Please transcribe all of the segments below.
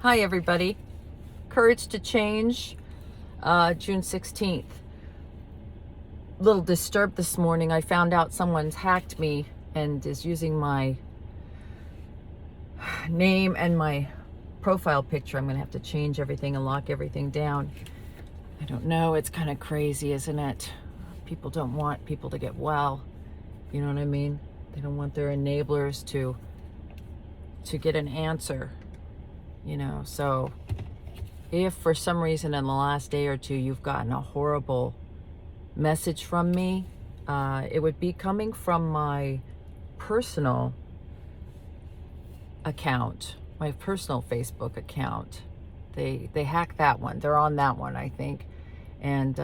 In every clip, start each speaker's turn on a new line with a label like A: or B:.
A: Hi, everybody. Courage to Change, June 16th. A little disturbed this morning. I found out someone's hacked me and is using my name and my profile picture. I'm going to have to change everything and lock everything down. I don't know. It's kind of crazy, isn't it? People don't want people to get well. You know what I mean? They don't want their enablers to get an answer. So if for some reason in the last day or two you've gotten a horrible message from me, it would be coming from my personal account, my personal Facebook account. They hacked that one. They're on that one, I think. And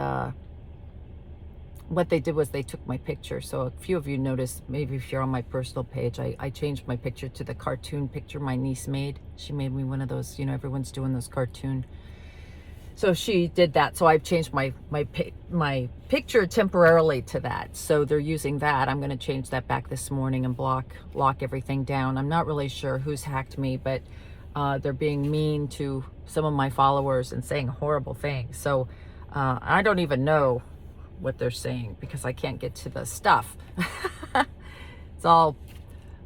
A: what they did was they took my picture. So a few of you noticed, maybe if you're on my personal page, I changed my picture to the cartoon picture my niece made. She made me one of those, everyone's doing those cartoon. So she did that. So I've changed my picture temporarily to that. So they're using that. I'm going to change that back this morning and lock everything down. I'm not really sure who's hacked me, but they're being mean to some of my followers and saying horrible things. So I don't even know what they're saying because I can't get to the stuff. It's all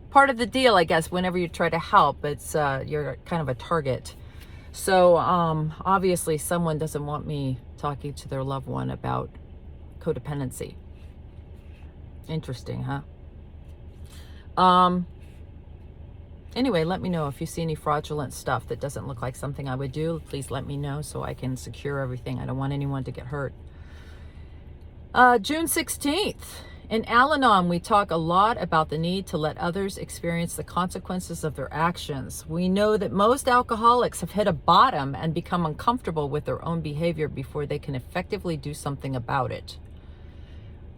A: part of the deal, I guess. Whenever you try to help, it's you're kind of a target. So obviously someone doesn't want me talking to their loved one about codependency. Interesting, huh? Anyway, let me know if you see any fraudulent stuff that doesn't look like something I would do. Please let me know so I can secure everything. I don't want anyone to get hurt. June 16th. In Al-Anon, we talk a lot about the need to let others experience the consequences of their actions. We know that most alcoholics have hit a bottom and become uncomfortable with their own behavior before they can effectively do something about it.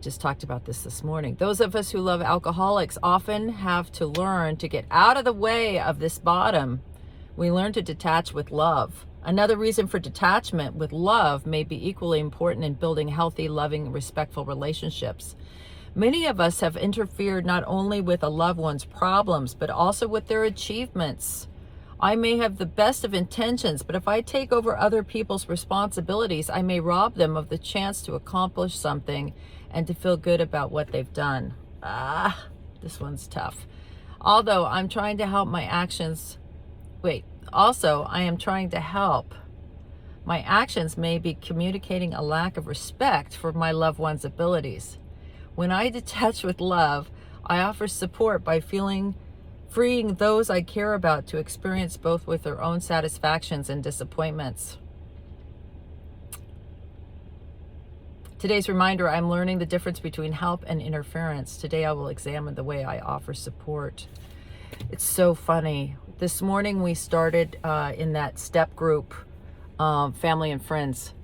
A: Just talked about this morning. Those of us who love alcoholics often have to learn to get out of the way of this bottom. We learn to detach with love. Another reason for detachment with love may be equally important in building healthy, loving, respectful relationships. Many of us have interfered not only with a loved one's problems, but also with their achievements. I may have the best of intentions, but if I take over other people's responsibilities, I may rob them of the chance to accomplish something and to feel good about what they've done. This one's tough. Although I'm trying to help my actions, I am trying to help. My actions may be communicating a lack of respect for my loved one's abilities. When I detach with love, I offer support by freeing those I care about to experience both with their own satisfactions and disappointments. Today's reminder, I'm learning the difference between help and interference. Today I will examine the way I offer support. It's so funny. This morning we started in that step group, family and friends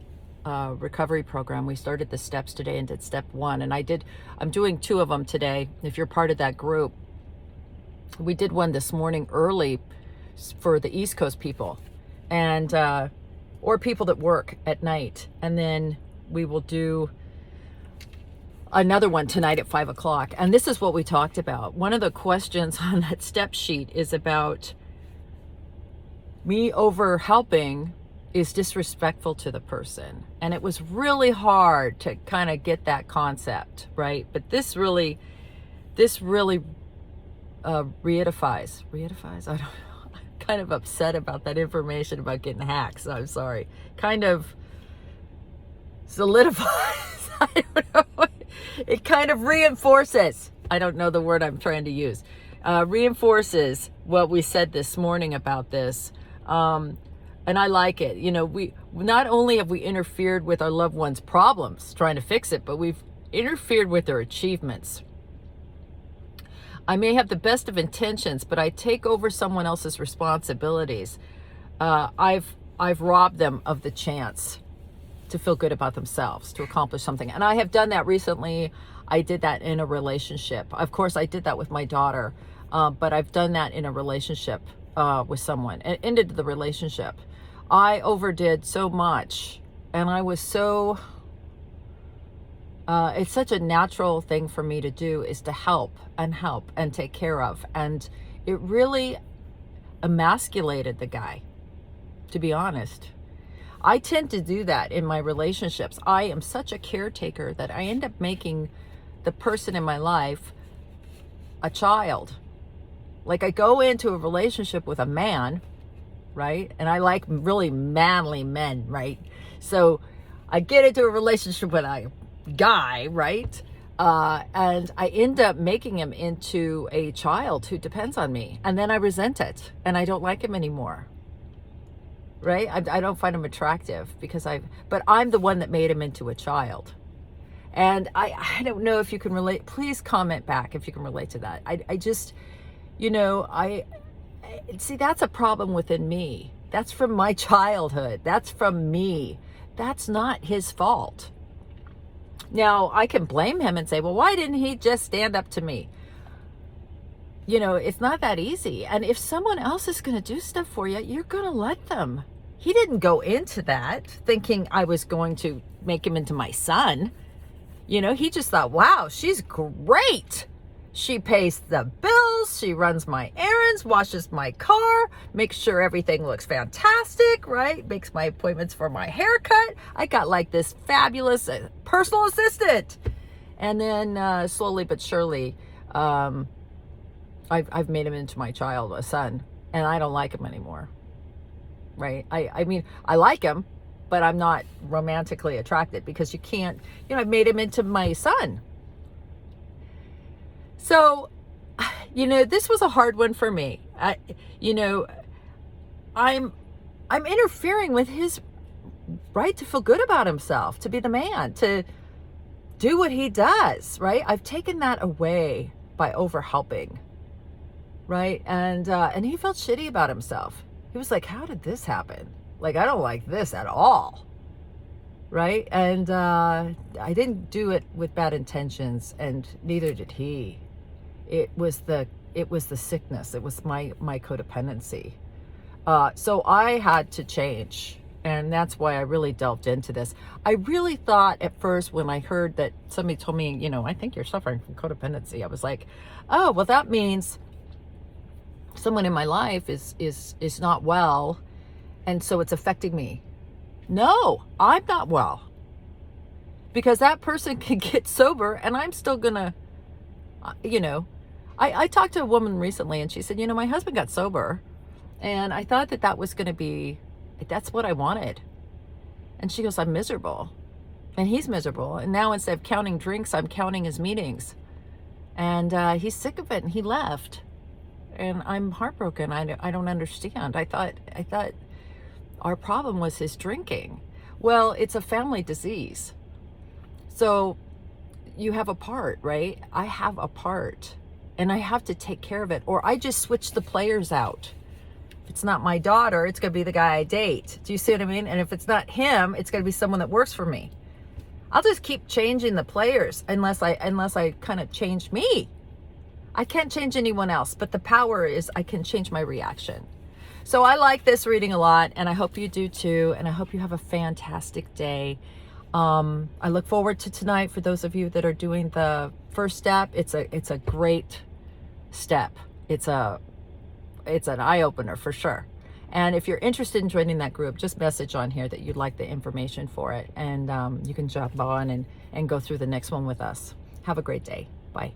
A: recovery program. We started the steps today and did step 1. And I'm doing 2 of them today. If you're part of that group, we did one this morning early for the East Coast people and or people that work at night. And then we will do another one tonight at 5 o'clock. And this is what we talked about. One of the questions on that step sheet is about me over helping is disrespectful to the person. And it was really hard to kind of get that concept, right? But this really reidifies. I don't know. I'm kind of upset about that information about getting hacked. So I'm sorry. Kind of solidifies. I don't know. It kind of reinforces. I don't know the word I'm trying to use. Reinforces what we said this morning about this. And I like it. We not only have we interfered with our loved one's problems, trying to fix it, but we've interfered with their achievements. I may have the best of intentions, but I take over someone else's responsibilities. I've robbed them of the chance to feel good about themselves, to accomplish something. And I have done that recently. I did that in a relationship. Of course, I did that with my daughter, but I've done that in a relationship with someone. It ended the relationship. I overdid so much, and I was so it's such a natural thing for me to do, is to help and take care of. And it really emasculated the guy. to be honest. I tend to do that in my relationships. I am such a caretaker that I end up making the person in my life a child. Like, I go into a relationship with a man, right? And I like really manly men, right? So I get into a relationship with a guy, right? And I end up making him into a child who depends on me. And then I resent it and I don't like him anymore. Right? I don't find him attractive but I'm the one that made him into a child. And I don't know if you can relate. Please comment back if you can relate to that. I just, I see, that's a problem within me. That's from my childhood. That's from me. That's not his fault. Now, I can blame him and say, well, why didn't he just stand up to me? It's not that easy. And if someone else is going to do stuff for you, you're going to let them. He didn't go into that thinking I was going to make him into my son. He just thought, wow, she's great. She pays the bills. She runs my errands, washes my car, makes sure everything looks fantastic, right? Makes my appointments for my haircut. I got like this fabulous personal assistant. And then slowly but surely, I've made him into my child, a son, and I don't like him anymore. Right? I mean, I like him, but I'm not romantically attracted because you can't, I've made him into my son. So, this was a hard one for me. I'm interfering with his right to feel good about himself, to be the man, to do what he does, right? I've taken that away by over helping, right? And he felt shitty about himself. He was like, how did this happen? Like, I don't like this at all, right? And I didn't do it with bad intentions, and neither did he. It was the sickness. It was my codependency. So I had to change, and that's why I really delved into this. I really thought at first when I heard that somebody told me, I think you're suffering from codependency, I was like, oh, well, that means someone in my life is not well, and so it's affecting me. No, I'm not well, because that person can get sober and I'm still gonna, I talked to a woman recently and she said, my husband got sober and I thought that was going to be, that's what I wanted. And she goes, I'm miserable and he's miserable. And now instead of counting drinks, I'm counting his meetings, and he's sick of it and he left. And I'm heartbroken. I don't understand. I thought our problem was his drinking. Well, it's a family disease. So you have a part, right? I have a part, and I have to take care of it, or I just switch the players out. If it's not my daughter, it's going to be the guy I date. Do you see what I mean? And if it's not him, it's going to be someone that works for me. I'll just keep changing the players unless I kind of change me. I can't change anyone else, but the power is I can change my reaction. So I like this reading a lot, and I hope you do too, and I hope you have a fantastic day. I look forward to tonight. For those of you that are doing the first step, it's a great step. It's an eye-opener for sure. And if you're interested in joining that group, just message on here that you'd like the information for it, and you can jump on and go through the next one with us. Have a great day. Bye.